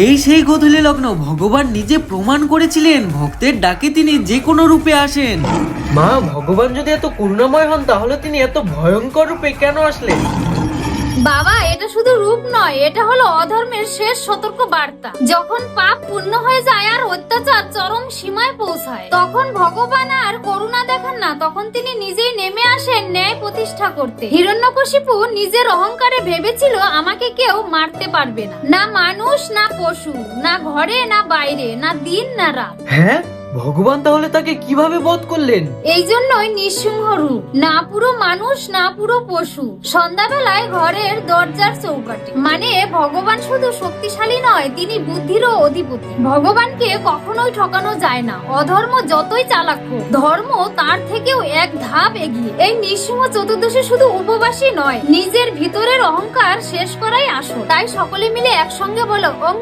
এই সেই গোধূলি লগ্ন, ভগবান নিজে প্রমাণ করেছিলেন ভক্তের ডাকে তিনি যে কোনো রূপে আসেন। মা, ভগবান যদি এত করুণাময় হন তাহলে তিনি এত ভয়ঙ্কর রূপে কেন আসলেন? বাবা, এটা শুধু রূপ নয়, এটা হলো অধর্মের শেষ সতর্ক বার্তা। যখন পাপ পূর্ণ হয়ে যায় আর অত্যাচার চরম সীমায় পৌঁছায়, তখন ভগবান আর করুণা দেখান না, তখন তিনি নিজেই নেমে আসেন ন্যায় প্রতিষ্ঠা করতে। হিরণ্যকশিপু নিজের অহংকারে ভেবেছিল আমাকে কেউ মারতে পারবে না, না মানুষ না পশু, না ঘরে না বাইরে, না দিন না রাত। হ্যাঁ, ভগবান তাহলে তাকে কিভাবে বধ করলেন? এই জন্যই নিঃসিংহ রূপ, না পুরো মানুষ না পুরো পশু, সন্ধ্যাবেলায় ঘরের দরজার চৌকাঠে। মানে ভগবান শুধু শক্তিশালী নয়, তিনি বুদ্ধিরও অধিপতি। ভগবানকে কখনোই ঠকানো যায় না, অধর্ম যতই চালাক হোক, ধর্ম তার থেকেও এক ধাপ এগিয়ে। এই নৃসিংহ চতুর্দশী শুধু উপবাসী নয়, নিজের ভিতরের অহংকার শেষ করাই আসল। তাই সকলে মিলে একসঙ্গে বলো ওম